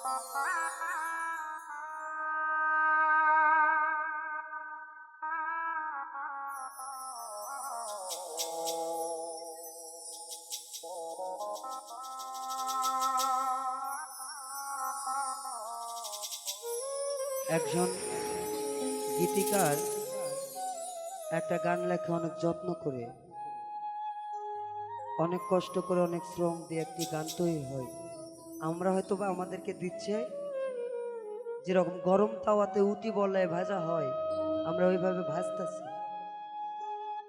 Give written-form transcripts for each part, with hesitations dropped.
একজন গীতিকার একটা গান লেখে অনেক যত্ন করে, অনেক কষ্ট করে, অনেক শ্রম দিয়ে একটি গান তৈরি হয়। আমরা হয়তো বা আমাদেরকে দিচ্ছে যেরকম গরম তাওয়াতে উটি বলে ভাজা হয়, আমরা ওইভাবে ভাজতেছি।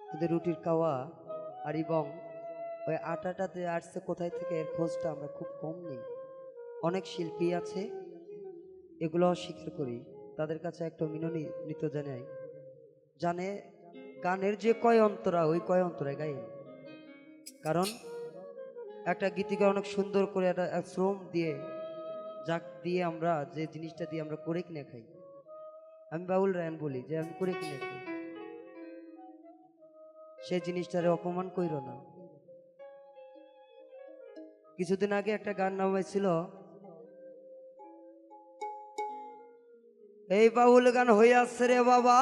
কিন্তু রুটির কাওয়া আর এবং ওই আটাটাতে আসছে কোথায় থেকে এর খোঁজটা আমরা খুব কম নেই। অনেক শিল্পী আছে, এগুলো অস্বীকার করি, তাদের কাছে একটা মিনতি জানাই, জানে গানের যে কয় অন্তরা ওই কয় অন্তরায় গাই। কারণ একটা গীতিকার অনেক সুন্দর করে একটা শ্রম দিয়ে যাক দিয়ে আমরা যে জিনিসটা দিয়ে আমরা করে কিনে খাই। আমি বাউল রায়ন বলি যে আমি করে কিনে খাই, সে জিনিসটারে অপমান কইর না। কিছুদিন আগে একটা গান নামাইছিল, এই বাউল গান হইয়াছে রে বাবা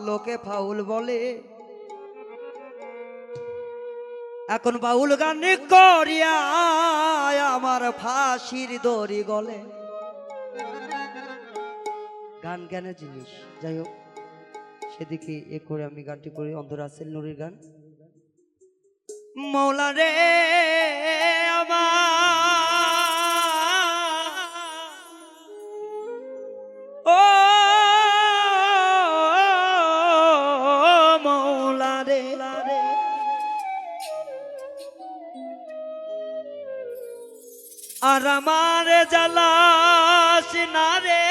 লোকে ফাউল বলে, এখন বাউল গান করিয়া আমার ফাঁসির দড়ি গলে। গান জ্ঞানের জিনিস, যাই হোক সেদিকে এ করে আমি গানটি করি। অন্ধ রাসেল নুরির গান। মৌলা রে আমার ও মৌলা রে, আর আমার জ্বালাস না রে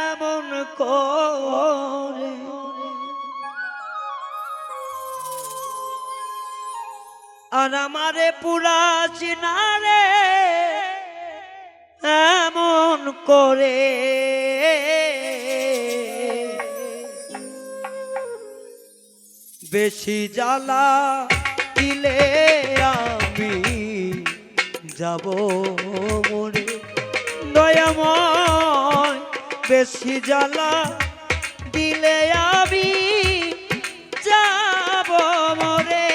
এমন করে, আর আমারে পুরাস না রে এমন করে, বেশি জ্বালা দিলে আমি যাব মরে দয়াময়, বেশি জ্বালা দিলে আমি যাব মরে।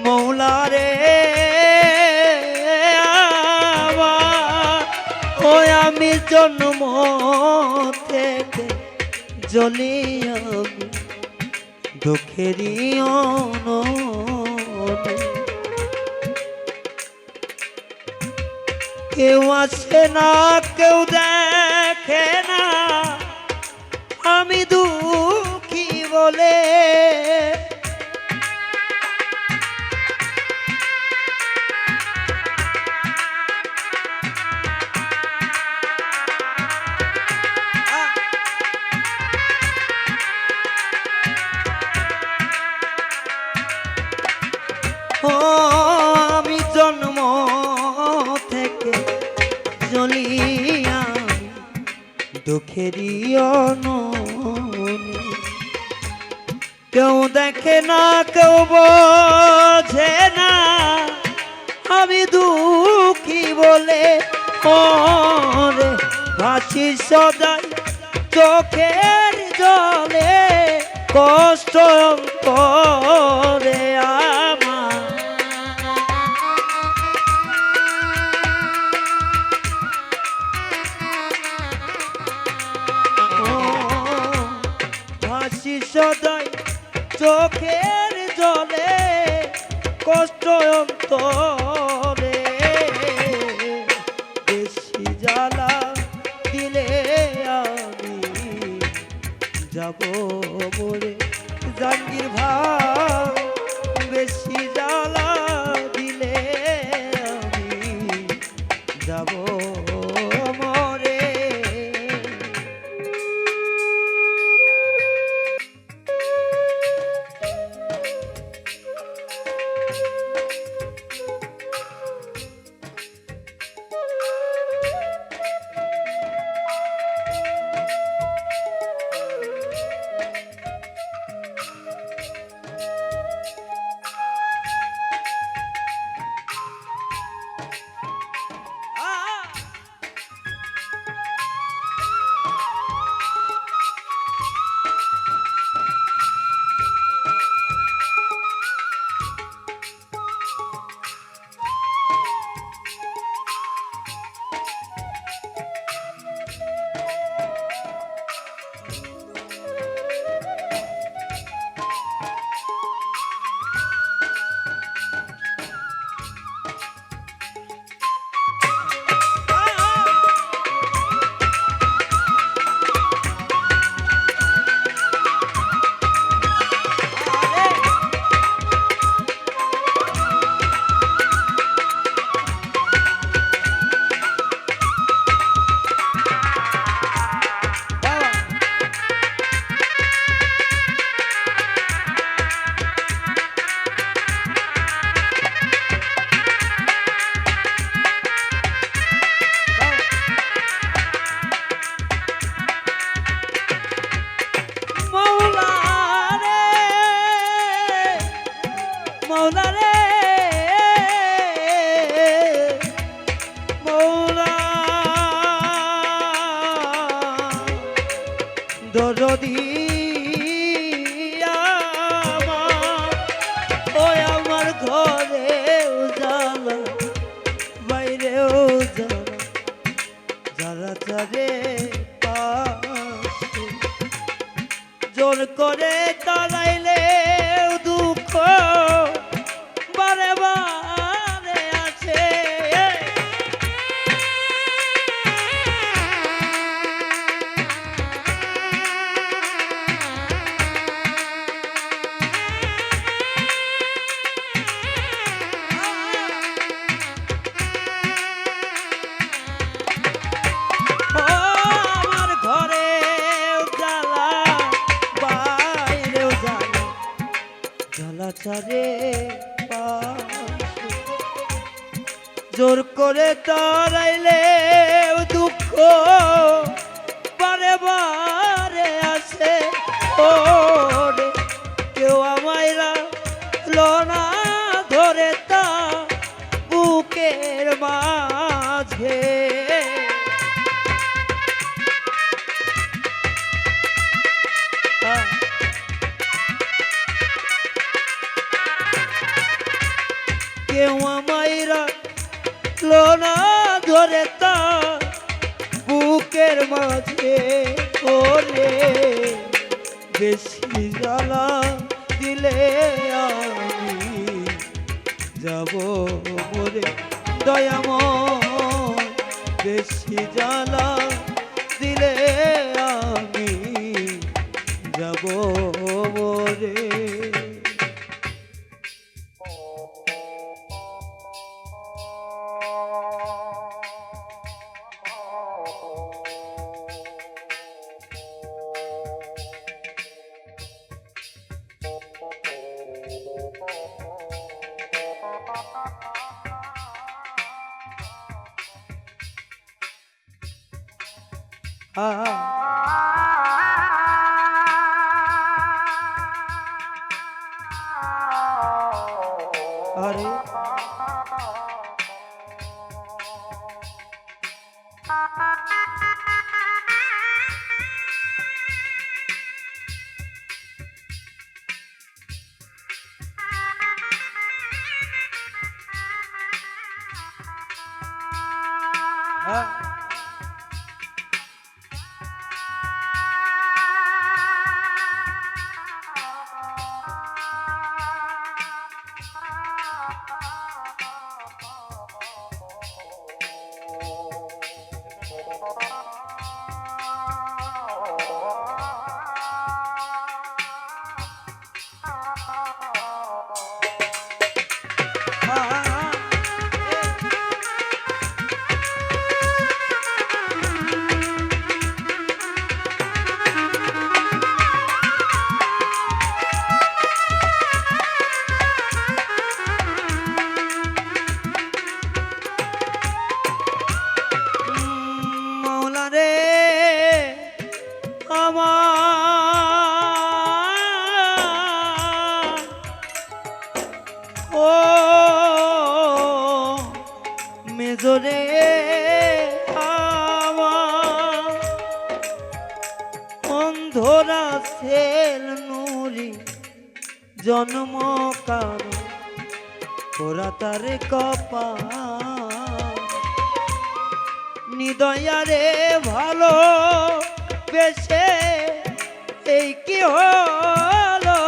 মৌলা রে ওই আমি জন্ম থেকে জ্বলি আমি দুঃখেরই অনলে, কেউ আসে না কেউ দেখে না আমি দুঃখী বলে, ও আমি জন্ম থেকে জ্বলিয়া দুঃখেরই অনলে, কেউ দেখে না কেউ বোঝে না আমি দুঃখী বলে, ওরে ভাসি সদাই চোখের জলে কষ্ট অন্তরে আমার হাসি সদাই চোখের জলে কষ্ট অন্তরে বেশি জ্বালা দিলে আমি যাব মরে জাঙ্গির ভাই বেশি জ্বালা দিলে আমি যাব মরে মৌলা রে মৌলা দরদি আমার ঘরে উজালা বাইরে উজালা যারা যারে জোর করে তাড়াইলে দুঃখ বারে বারে আছে আমার ঘরে জ্বালা বাইরেও জ্বালা জ্বালা চারে জোর করে তাড়াইলে দুঃখ বারে বারে আসে ওরে কেউ আমায় লনা ধরে তা বুকের মাঝে কেউ আমায় লোনা ধরে তা বুকের মাঝে ওরে বেশি জ্বালা দিলে আমি যাব মরে দয়াময় বেশি জ্বালা দিলে আমি যাব মরে আরে হ্যাঁ। মাওলা রে আমার ও মেজরে আমার অন্ধরা সেল নুরি জন্ম কারণ ওরা তার কপা নিদয়ারে ভালো বেশে এই কি হলো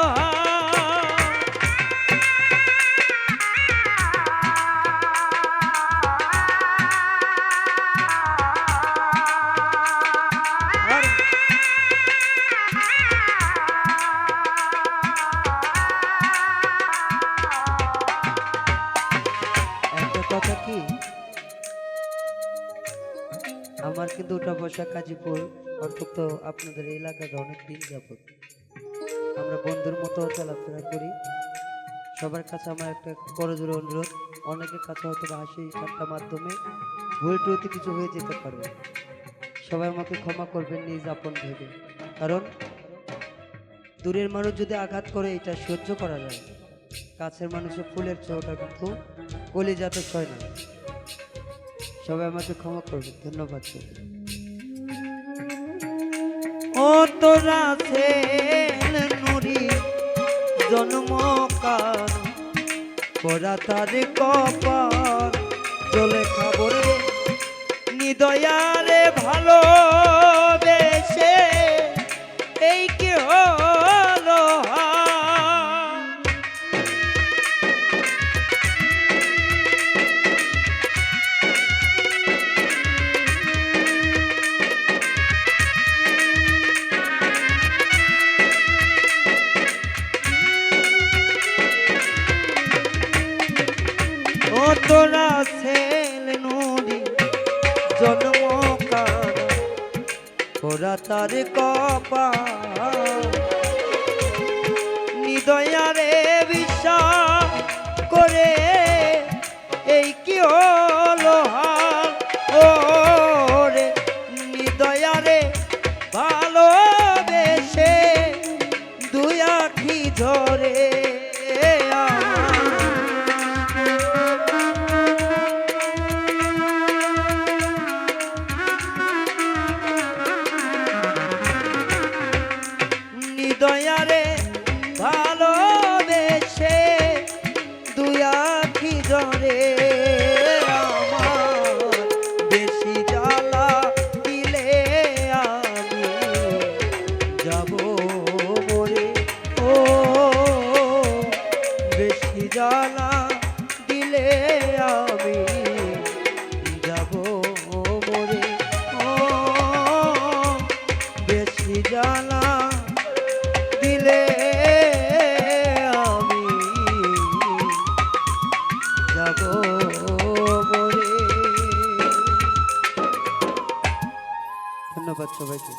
একটা কথা কি আমার কিন্তু উঠা বসা গাজীপুর অন্তত আপনাদের এলাকাতে অনেক দিন যাবত আমরা বন্ধুর মতো চলাফেরা করি। সবার কাছে আমার একটা করজোড়ে অনুরোধ, অনেকের কাছে হয়তো হাসি ঠাট্টার মাধ্যমে ভুল টুটি কিছু হয়ে যেতে পারে, সবাই আমাকে ক্ষমা করবেন নিজ আপন ভেবে। কারণ দূরের মানুষ যদি আঘাত করে এটা সহ্য করা যায়, কাছের মানুষের ফুলের ছোঁয়াটা কিন্তু কলিজাতে ছয় না। সবাই আমাকে ক্ষমা করবে, ধন্যবাদ। ও তোরা ছেল নুরি জন্ম কার ওরা তার কপাল চলে খাবরে নিদয়ারে ভালো বেশে এই কি হলো তোরা ছেল নুরি জন্ম কার ওরা তার কপাল নিদয়ারে বিশ্বাস করে এই কি হলো হাল ও রে নিদয়ারে ভালোবেসে দুই আখি ঝরে দয়ারে ভালোবেসে দুই আখি ঝরে আমার বেশি জ্বালা দিলে আমি যাব মরে ও বেশি জ্বালা দিলে আমি যাব মরে ও বেশি জ্বালা দিলে আমি যাব মরে। ধন্যবাদ সবাইকে।